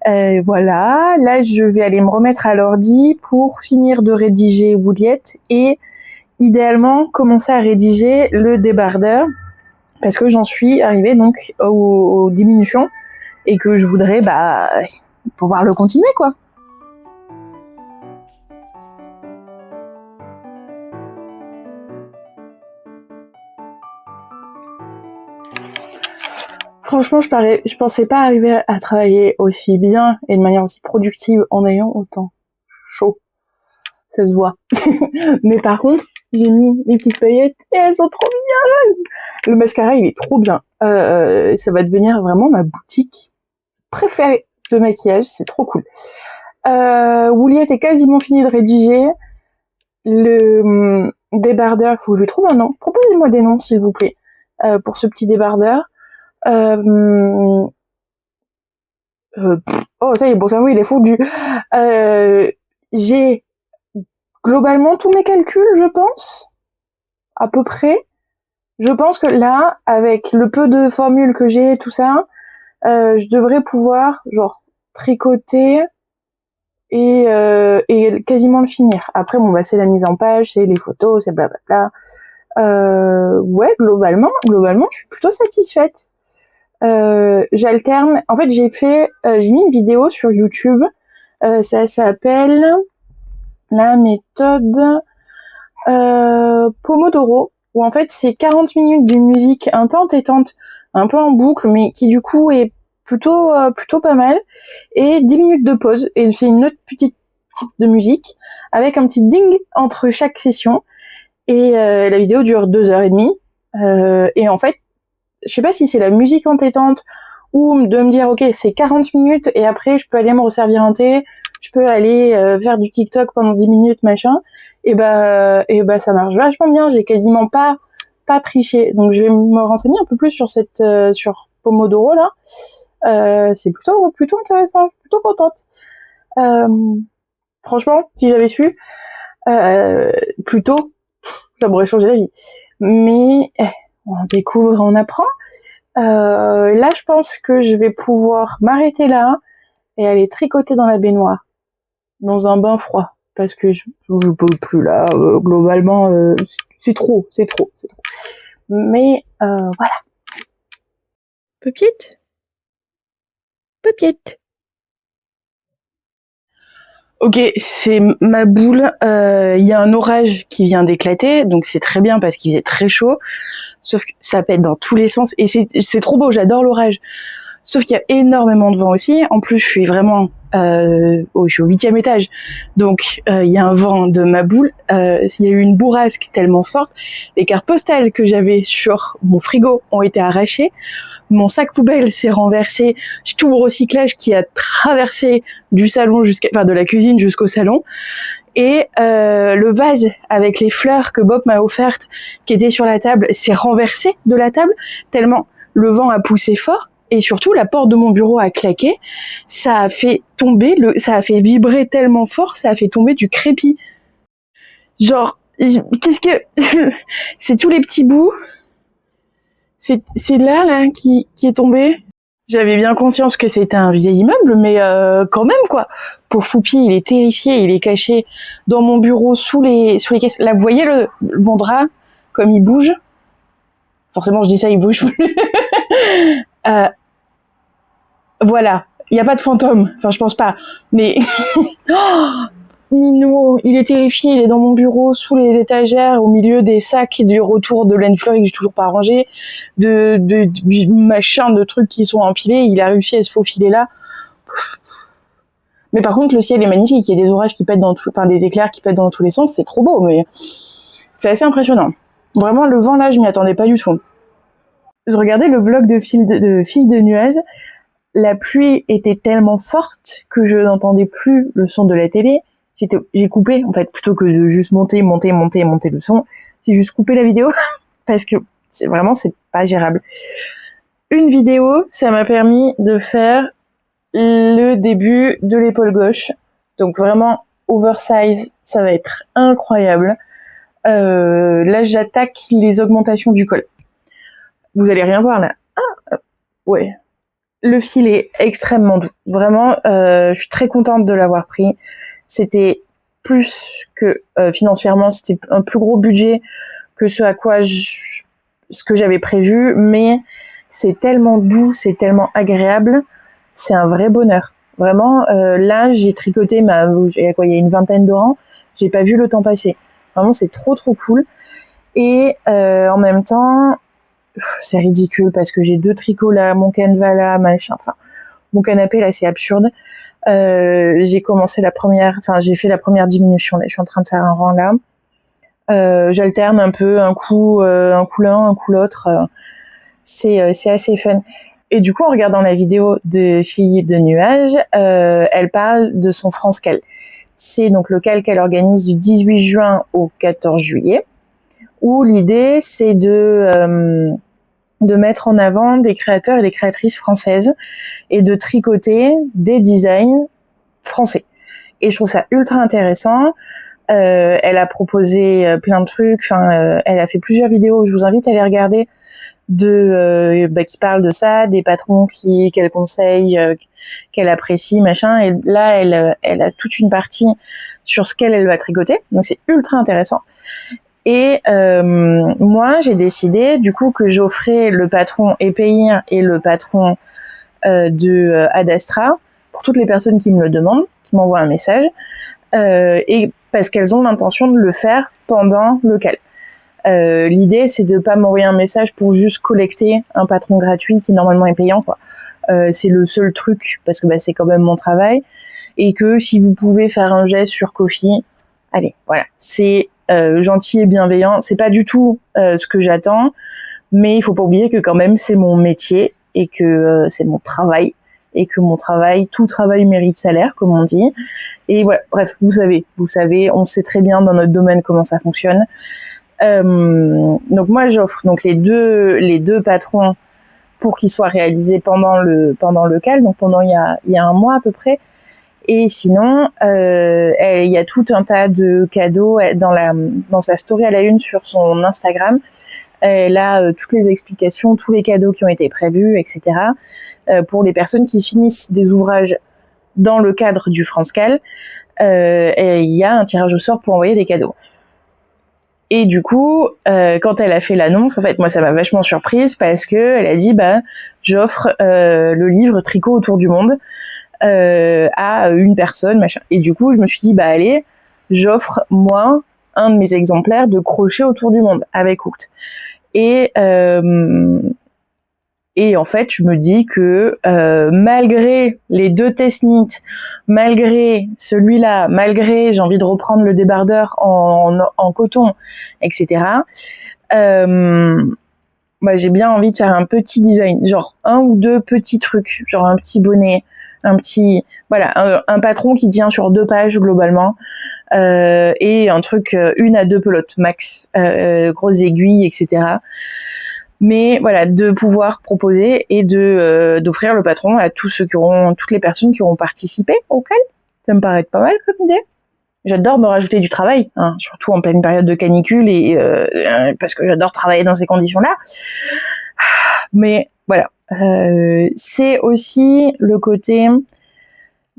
Voilà, là je vais aller me remettre à l'ordi pour finir de rédiger Wouliette et idéalement commencer à rédiger le débardeur parce que j'en suis arrivée donc aux diminutions et que je voudrais pouvoir le continuer quoi. Franchement, je pensais pas arriver à travailler aussi bien et de manière aussi productive en ayant autant chaud. Ça se voit. Mais par contre, j'ai mis les petites paillettes et elles sont trop mignonnes. Le mascara, il est trop bien. Ça va devenir vraiment ma boutique préférée de maquillage. C'est trop cool. Wouliette est quasiment fini de rédiger. Le débardeur, faut que je lui trouve un nom. Proposez-moi des noms, s'il vous plaît, pour ce petit débardeur. Oh, ça y est, bon cerveau, il est fondu. J'ai globalement tous mes calculs, je pense, à peu près. Je pense que là, avec le peu de formules que j'ai, tout ça, je devrais pouvoir, genre, tricoter et quasiment le finir. Après, bon, c'est la mise en page, c'est les photos, c'est blablabla. Ouais, globalement, je suis plutôt satisfaite. J'alterne. En fait, j'ai mis une vidéo sur YouTube. Ça s'appelle la méthode Pomodoro, où en fait c'est 40 minutes de musique un peu entêtante, un peu en boucle, mais qui du coup est plutôt pas mal, et 10 minutes de pause, et c'est une autre petite type de musique, avec un petit ding entre chaque session, et la vidéo dure 2h30, et en fait, je sais pas si c'est la musique entêtante, ou de me dire ok c'est 40 minutes et après je peux aller me resservir un thé, je peux aller faire du TikTok pendant 10 minutes machin, et ça marche vachement bien, j'ai quasiment pas triché, donc je vais me renseigner un peu plus sur sur Pomodoro là. C'est plutôt intéressant, je suis plutôt contente. Franchement, si j'avais su plus tôt, ça m'aurait changé la vie, mais on découvre, on apprend. Là, je pense que je vais pouvoir m'arrêter là et aller tricoter dans la baignoire, dans un bain froid, parce que je peux plus là. Globalement, c'est trop. Mais voilà. Petite. Ok, c'est ma boule. Il y a un orage qui vient d'éclater, donc c'est très bien parce qu'il faisait très chaud. sauf que ça pète dans tous les sens, et c'est trop beau, j'adore l'orage. Sauf qu'il y a énormément de vent aussi. En plus, je suis vraiment, je suis au 8e étage. Donc, il y a un vent de ma boule. Il y a eu une bourrasque tellement forte. Les cartes postales que j'avais sur mon frigo ont été arrachées. Mon sac poubelle s'est renversé. J'ai tout mon recyclage qui a traversé du salon de la cuisine jusqu'au salon. Et le vase avec les fleurs que Bob m'a offerte, qui était sur la table, s'est renversé de la table tellement le vent a poussé fort. Et surtout, la porte de mon bureau a claqué. Ça a fait ça a fait vibrer tellement fort, ça a fait tomber du crépi. Genre, qu'est-ce que, c'est tous les petits bouts. C'est là, qui est tombé. J'avais bien conscience que c'était un vieil immeuble, mais quand même, quoi. Pauvre Foupi, il est terrifié, il est caché dans mon bureau sous les caisses. Là, vous voyez mon drap, comme il bouge. Forcément, je dis ça, il bouge. Voilà, il n'y a pas de fantôme, enfin je pense pas, mais oh, Minou, il est terrifié, il est dans mon bureau, sous les étagères, au milieu des sacs du retour de laine fleurie que j'ai toujours pas rangé, de machins, de trucs qui sont empilés, il a réussi à se faufiler là. Mais par contre, le ciel est magnifique, il y a des orages qui pètent des éclairs qui pètent dans tous les sens, c'est trop beau, mais c'est assez impressionnant. Vraiment, le vent là, je m'y attendais pas du tout. Je regardais le vlog de Filles de Nuages. La pluie était tellement forte que je n'entendais plus le son de la télé. J'ai coupé, en fait, plutôt que de juste monter le son. J'ai juste coupé la vidéo parce que c'est pas gérable. Une vidéo, ça m'a permis de faire le début de l'épaule gauche. Donc vraiment, oversize, ça va être incroyable. Là, j'attaque les augmentations du col. Vous allez rien voir là. Ouais. Le fil est extrêmement doux. Vraiment, je suis très contente de l'avoir pris. C'était plus que financièrement, c'était un plus gros budget que ce que j'avais prévu, mais c'est tellement doux, c'est tellement agréable, c'est un vrai bonheur. Vraiment, là, j'ai tricoté il y a une 20aine de rangs, j'ai pas vu le temps passer. Vraiment, c'est trop cool. Et en même temps, c'est ridicule parce que j'ai 2 tricots là, mon canevas là, machin, enfin, mon canapé là, c'est absurde. J'ai fait la première diminution là, je suis en train de faire un rang là. J'alterne un peu, un coup l'un, un coup l'autre. C'est assez fun. Et du coup, en regardant la vidéo de Filles de Nuages, elle parle de son France Cal. C'est donc le cal qu'elle organise du 18 juin au 14 juillet, où l'idée c'est de mettre en avant des créateurs et des créatrices françaises et de tricoter des designs français. Et je trouve ça ultra intéressant. Elle a proposé plein de trucs. Elle a fait plusieurs vidéos. Je vous invite à les regarder qui parlent de ça, des patrons qu'elle conseille, qu'elle apprécie, machin. Et là, elle a toute une partie sur ce qu'elle va tricoter. Donc c'est ultra intéressant. Et moi, j'ai décidé du coup que j'offrais le patron Épéir et le patron de Adastra pour toutes les personnes qui me le demandent, qui m'envoient un message, et parce qu'elles ont l'intention de le faire pendant le cal. L'idée, c'est de pas m'envoyer un message pour juste collecter un patron gratuit qui normalement est payant, quoi. C'est le seul truc parce que c'est quand même mon travail, et que si vous pouvez faire un geste sur Ko-fi, allez, voilà, c'est gentil et bienveillant. C'est pas du tout ce que j'attends, mais il faut pas oublier que quand même c'est mon métier et que c'est mon travail, et que tout travail mérite salaire, comme on dit. Et voilà, bref, vous savez, on sait très bien dans notre domaine comment ça fonctionne. Donc moi j'offre donc les deux patrons pour qu'ils soient réalisés pendant le cal, donc il y a un mois à peu près. Et sinon, il y a tout un tas de cadeaux dans sa story à la une sur son Instagram. Elle a toutes les explications, tous les cadeaux qui ont été prévus, etc. Pour les personnes qui finissent des ouvrages dans le cadre du France Cal. Et il y a un tirage au sort pour envoyer des cadeaux. Et du coup, quand elle a fait l'annonce, en fait, moi, ça m'a vachement surprise parce que elle a dit, j'offre le livre Tricot autour du monde à une personne, machin. Et du coup, je me suis dit, allez, j'offre, moi, un de mes exemplaires de crochet autour du monde avec Hooked. Et en fait, je me dis que malgré les 2 test knits, malgré celui-là, malgré j'ai envie de reprendre le débardeur en coton, etc., j'ai bien envie de faire un petit design, genre 1 ou 2 petits trucs, genre un petit bonnet, un patron qui tient sur 2 pages globalement, et un truc 1 à 2 pelotes max, grosses aiguilles, etc. Mais voilà, de pouvoir proposer et d'offrir le patron à toutes les personnes qui auront participé auquel. Ça me paraît pas mal comme idée. J'adore me rajouter du travail, hein, surtout en pleine période de canicule et parce que j'adore travailler dans ces conditions-là. Mais voilà, c'est aussi le côté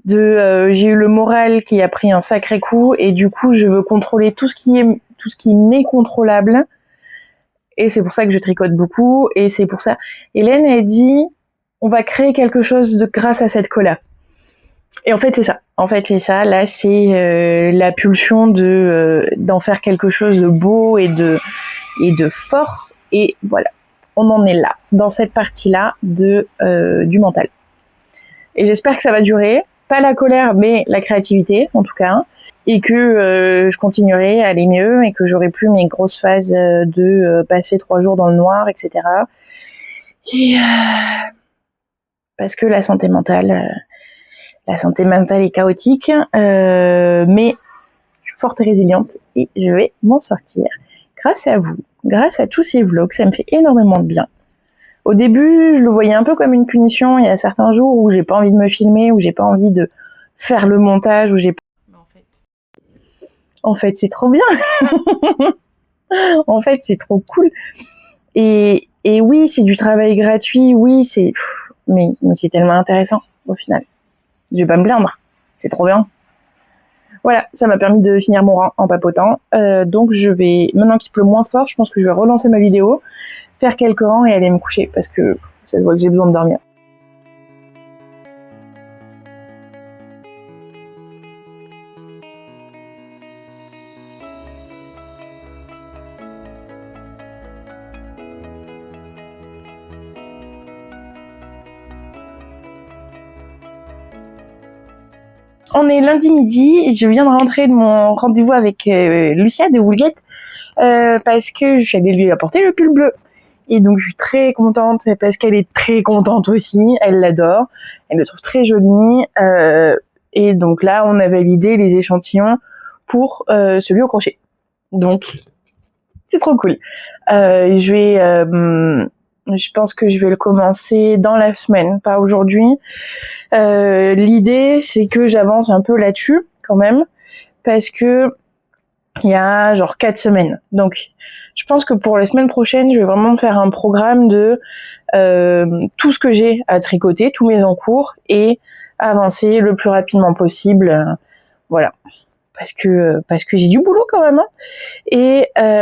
j'ai eu le moral qui a pris un sacré coup et du coup je veux contrôler tout ce qui m'est contrôlable. Et c'est pour ça que je tricote beaucoup. Et c'est pour ça. Hélène a dit, on va créer quelque chose grâce à cette colla. Et en fait, c'est ça. Là, c'est la pulsion d'en faire quelque chose de beau et de fort. Et voilà. On en est là, dans cette partie-là du mental. Et j'espère que ça va durer. Pas la colère, mais la créativité, en tout cas. Et que je continuerai à aller mieux et que j'aurai plus mes grosses phases de passer 3 jours dans le noir, etc. Et parce que la santé mentale est chaotique, mais je suis forte et résiliente et je vais m'en sortir. Grâce à vous, grâce à tous ces vlogs, ça me fait énormément de bien. Au début, je le voyais un peu comme une punition. Il y a certains jours où j'ai pas envie de me filmer, où j'ai pas envie de faire le montage, où j'ai pas... En fait, c'est trop bien. En fait, c'est trop cool. Et oui, c'est du travail gratuit. Oui, mais c'est tellement intéressant au final. Je vais pas me plaindre. C'est trop bien. Voilà, ça m'a permis de finir mon rang en papotant. Donc maintenant qu'il pleut moins fort, je pense que je vais relancer ma vidéo, faire quelques rangs et aller me coucher parce que ça se voit que j'ai besoin de dormir. On est lundi midi et je viens de rentrer de mon rendez-vous avec Lucia de Woolgate parce que je suis allée lui apporter le pull bleu. Et donc je suis très contente parce qu'elle est très contente aussi, elle l'adore, elle le trouve très joli. Et donc là, on a validé les échantillons pour celui au crochet. Donc c'est trop cool. Je pense que je vais le commencer dans la semaine, pas aujourd'hui. L'idée, c'est que j'avance un peu là-dessus, quand même, parce que il y a genre 4 semaines. Donc, je pense que pour la semaine prochaine, je vais vraiment faire un programme de tout ce que j'ai à tricoter, tous mes encours, et avancer le plus rapidement possible. Voilà. Parce que j'ai du boulot quand même. Hein.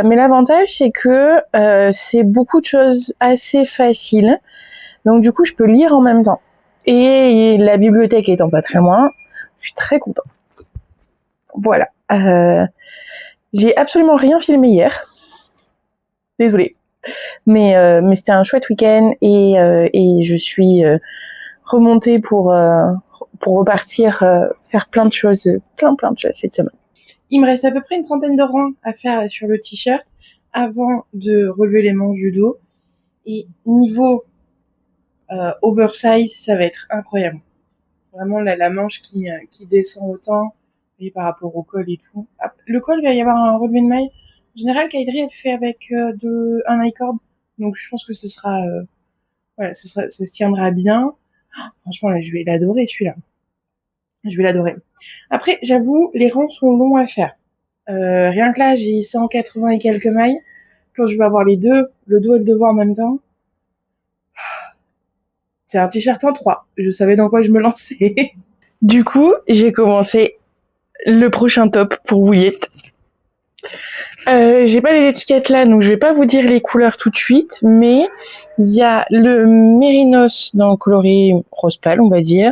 Mais l'avantage, c'est que c'est beaucoup de choses assez faciles. Donc, du coup, je peux lire en même temps. Et la bibliothèque étant pas très loin, je suis très contente. Voilà. J'ai absolument rien filmé hier. Désolée. Mais c'était un chouette week-end et je suis remontée pour repartir faire plein de choses cette semaine. Il me reste à peu près une trentaine de rangs à faire sur le t-shirt avant de relever les manches du dos. Et niveau oversize, ça va être incroyable. Vraiment la manche qui descend autant et par rapport au col et tout. Le col, il va y avoir un relevé de maille. En général, Kaidri, elle fait avec un i-cord. Donc je pense que ça se tiendra bien. Oh, franchement, là, je vais l'adorer celui-là. Je vais l'adorer. Après, j'avoue, les rangs sont longs à faire. Rien que là, j'ai 180 et quelques mailles. Quand je vais avoir les deux, le dos et le devant en même temps, c'est un t-shirt en 3. Je savais dans quoi je me lançais. Du coup, j'ai commencé le prochain top pour Woolgate. J'ai pas les étiquettes là, donc je vais pas vous dire les couleurs tout de suite, mais il y a le mérinos dans le coloris rose pâle, on va dire,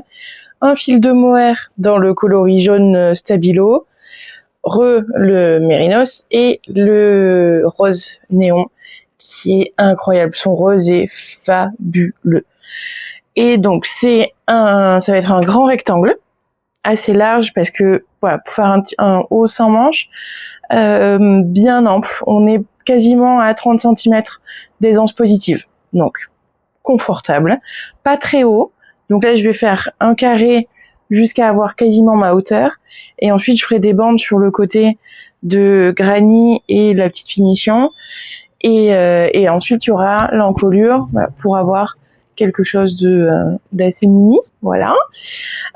un fil de mohair dans le coloris jaune stabilo, le mérinos et le rose néon qui est incroyable. Son rose est fabuleux. Et donc ça va être un grand rectangle, assez large parce que voilà, pour faire un haut sans manche, bien ample. On est quasiment à 30 cm d'aisance positive. Donc confortable, pas très haut. Donc là, je vais faire un carré jusqu'à avoir quasiment ma hauteur. Et ensuite, je ferai des bandes sur le côté de granit et la petite finition. Et ensuite, il y aura l'encolure pour avoir quelque chose d'assez mini. Voilà.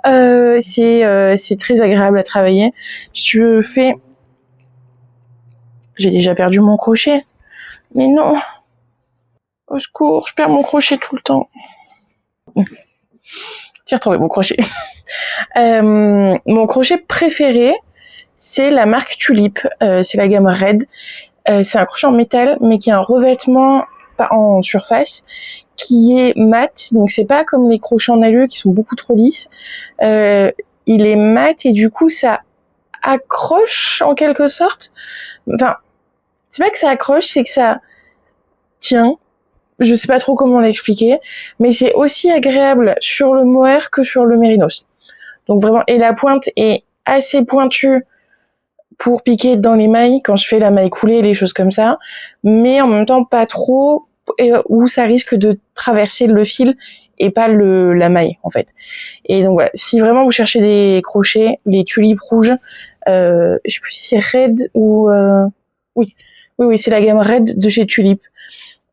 C'est très agréable à travailler. J'ai déjà perdu mon crochet. Mais non. Au secours, je perds mon crochet tout le temps. J'ai retrouvé mon crochet. Mon crochet préféré, c'est la marque Tulip. C'est la gamme Red. C'est un crochet en métal, mais qui a un revêtement en surface qui est mat. Donc c'est pas comme les crochets en alu qui sont beaucoup trop lisses. Il est mat et du coup ça accroche en quelque sorte. Enfin, c'est pas que ça accroche, c'est que ça tient. Je sais pas trop comment l'expliquer, mais c'est aussi agréable sur le mohair que sur le mérinos. Donc vraiment, et la pointe est assez pointue pour piquer dans les mailles quand je fais la maille coulée, les choses comme ça, mais en même temps pas trop, où ça risque de traverser le fil et pas la maille en fait. Et donc voilà, si vraiment vous cherchez des crochets, les tulipes rouges, je sais plus si c'est Red ou oui, c'est la gamme Red de chez Tulip.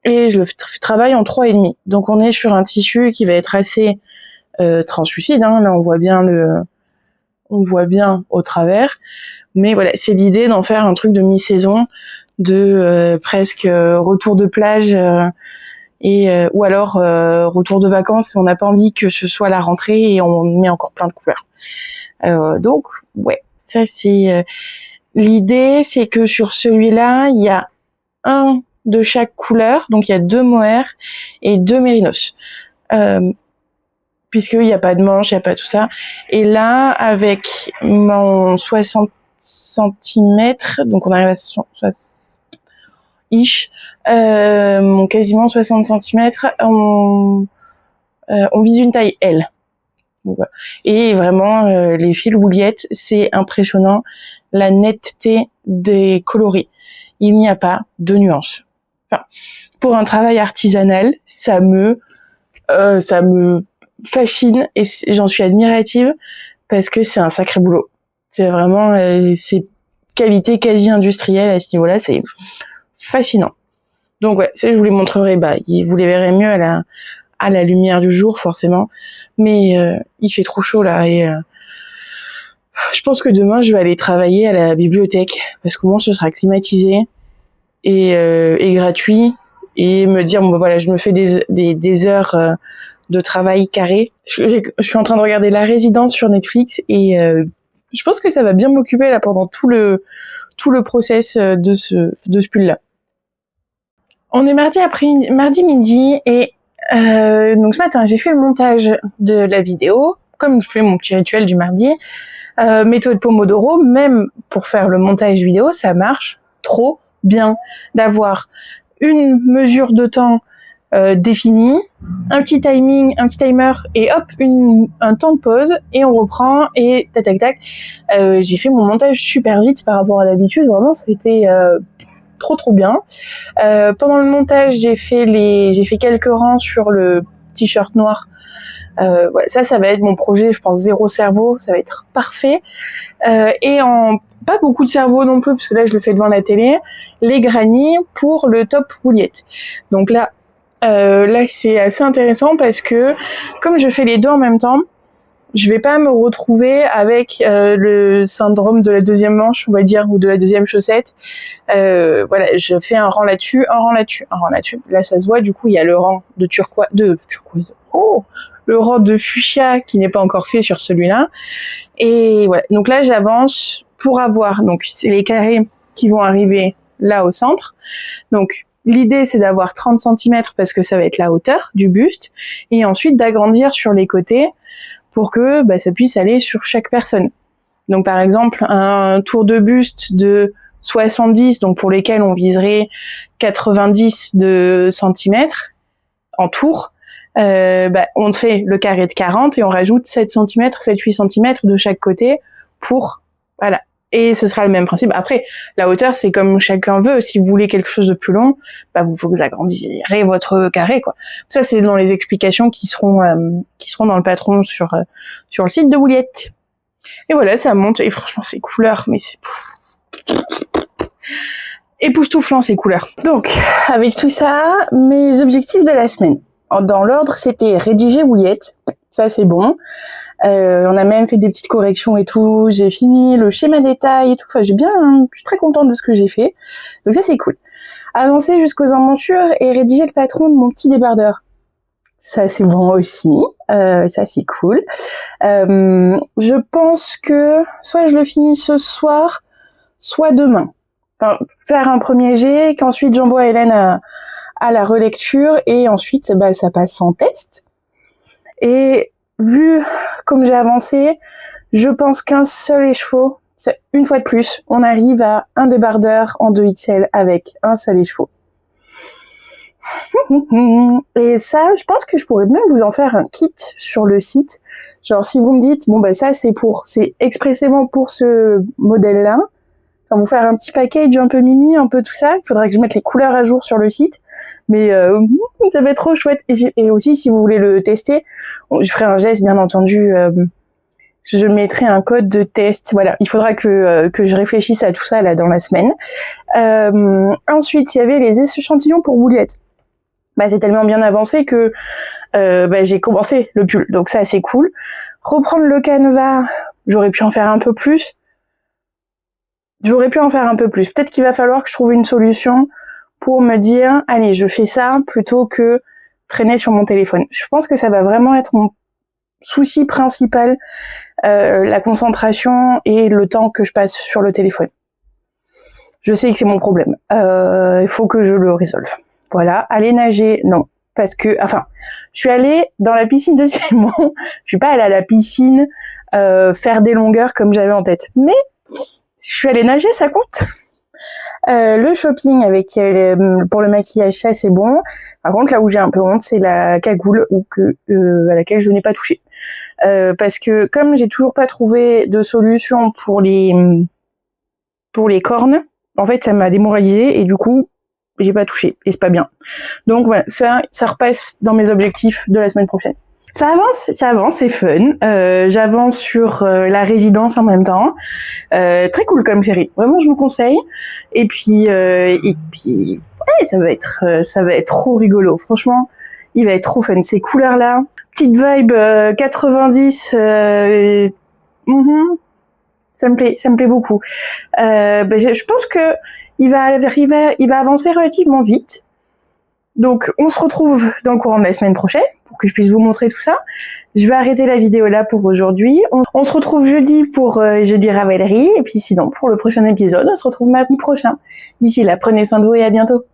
Et je le travaille en 3,5. Donc on est sur un tissu qui va être assez translucide. Hein. Là on voit bien au travers. Mais voilà, c'est l'idée d'en faire un truc de mi-saison, de presque retour de plage ou alors retour de vacances. On n'a pas envie que ce soit la rentrée et on met encore plein de couleurs. Donc ouais, ça c'est l'idée, c'est que sur celui-là, il y a un de chaque couleur, donc il y a 2 mohair et 2 mérinos, puisqu'il n'y a pas de manche, il n'y a pas tout ça. Et là, avec mon 60 cm, donc on arrive à 60 ish, mon quasiment 60 cm, on vise une taille L. Donc, voilà. Et vraiment, les fils Wooliettes, c'est impressionnant, la netteté des coloris. Il n'y a pas de nuances. Enfin, pour un travail artisanal, ça me fascine et j'en suis admirative parce que c'est un sacré boulot. C'est vraiment c'est qualité quasi industrielle à ce niveau-là, c'est fascinant. Donc ouais, ça je vous les montrerai, vous les verrez mieux à la lumière du jour forcément, mais il fait trop chaud là et je pense que demain je vais aller travailler à la bibliothèque parce qu'au moins ce sera climatisé et gratuit et me dire bon voilà, je me fais des heures de travail carré. Je suis en train de regarder La Résidence sur Netflix et je pense que ça va bien m'occuper là pendant tout le process de ce pull là. On est mardi midi et donc ce matin j'ai fait le montage de la vidéo comme je fais mon petit rituel du mardi. Méthode Pomodoro, même pour faire le montage vidéo, ça marche trop bien d'avoir une mesure de temps définie, un petit timing, un petit timer et hop, un temps de pause et on reprend et tac. J'ai fait mon montage super vite par rapport à d'habitude, vraiment c'était trop bien. Pendant le montage, j'ai fait quelques rangs sur le t-shirt noir. Voilà, ça va être mon projet, je pense, 0 cerveau, ça va être parfait. Et pas beaucoup de cerveau non plus, parce que là je le fais devant la télé, les granits pour le top Wooliette. Donc là c'est assez intéressant parce que comme je fais les deux en même temps, je vais pas me retrouver avec le syndrome de la deuxième manche, on va dire, ou de la deuxième chaussette. Voilà, je fais un rang là-dessus, un rang là-dessus, un rang là-dessus. Là ça se voit, du coup il y a le rang de turquoise. Oh, le rang de fuchsia qui n'est pas encore fait sur celui-là. Et voilà, donc là j'avance pour avoir, donc c'est les carrés qui vont arriver là au centre. Donc l'idée c'est d'avoir 30 cm parce que ça va être la hauteur du buste et ensuite d'agrandir sur les côtés pour que ça puisse aller sur chaque personne. Donc par exemple un tour de buste de 70, donc pour lesquels on viserait 90 de centimètres en tour, on fait le carré de 40 et on rajoute 7 cm, 7-8 cm de chaque côté pour, voilà. Et ce sera le même principe. Après, la hauteur, c'est comme chacun veut. Si vous voulez quelque chose de plus long, vous agrandirez votre carré, quoi. Ça, c'est dans les explications qui seront dans le patron sur le site de Wouliette. Et voilà, ça monte. Et franchement, ces couleurs, mais c'est époustouflant, ces couleurs. Donc, avec tout ça, mes objectifs de la semaine. Dans l'ordre, c'était rédiger Wouliette. Ça, c'est bon. On a même fait des petites corrections et tout. J'ai fini le schéma détail et tout. Enfin, je suis très contente de ce que j'ai fait. Donc ça, c'est cool. Avancer jusqu'aux emmanchures et rédiger le patron de mon petit débardeur. Ça, c'est bon aussi. Ça, c'est cool. Je pense que soit je le finis ce soir, soit demain. Enfin, faire un premier jet, qu'ensuite j'envoie à Hélène à la relecture et ensuite, ça passe en test. Et vu comme j'ai avancé, je pense qu'un seul écheveau, une fois de plus, on arrive à un débardeur en 2XL avec un seul écheveau. Et ça, je pense que je pourrais même vous en faire un kit sur le site. Genre, si vous me dites, ça c'est expressément pour ce modèle-là. Enfin, vous faire un petit package un peu mimi, un peu tout ça. Il faudra que je mette les couleurs à jour sur le site. Mais ça va être trop chouette. Et aussi, si vous voulez le tester, je ferai un geste, bien entendu. Je mettrai un code de test. Voilà, il faudra que je réfléchisse à tout ça là dans la semaine. Ensuite, il y avait les échantillons pour Wouliette. C'est tellement bien avancé que j'ai commencé le pull. Donc ça, c'est cool. Reprendre le canevas, j'aurais pu en faire un peu plus. Peut-être qu'il va falloir que je trouve une solution pour me dire, allez, je fais ça plutôt que traîner sur mon téléphone. Je pense que ça va vraiment être mon souci principal, la concentration et le temps que je passe sur le téléphone. Je sais que c'est mon problème. Il faut que je le résolve. Voilà. Aller nager, non. Parce que, je suis allée dans la piscine de Simon. Je suis pas allée à la piscine faire des longueurs comme j'avais en tête. Mais je suis allée nager, ça compte. Le shopping pour le maquillage, ça c'est bon. Par contre, là où j'ai un peu honte, c'est la cagoule à laquelle je n'ai pas touché. Parce que comme j'ai toujours pas trouvé de solution pour les cornes, en fait, ça m'a démoralisée et du coup, j'ai pas touché et c'est pas bien. Donc voilà, ça repasse dans mes objectifs de la semaine prochaine. Ça avance, c'est fun. J'avance sur la résidence en même temps. Très cool comme série. Vraiment, je vous conseille. Et puis, ça va être trop rigolo. Franchement, il va être trop fun. Ces couleurs-là, petite vibe 90. Ça me plaît beaucoup. Je pense que il va avancer relativement vite. Donc, on se retrouve dans le courant de la semaine prochaine pour que je puisse vous montrer tout ça. Je vais arrêter la vidéo là pour aujourd'hui. On se retrouve jeudi pour jeudi Ravellerie. Et puis sinon, pour le prochain épisode, on se retrouve mardi prochain. D'ici là, prenez soin de vous et à bientôt.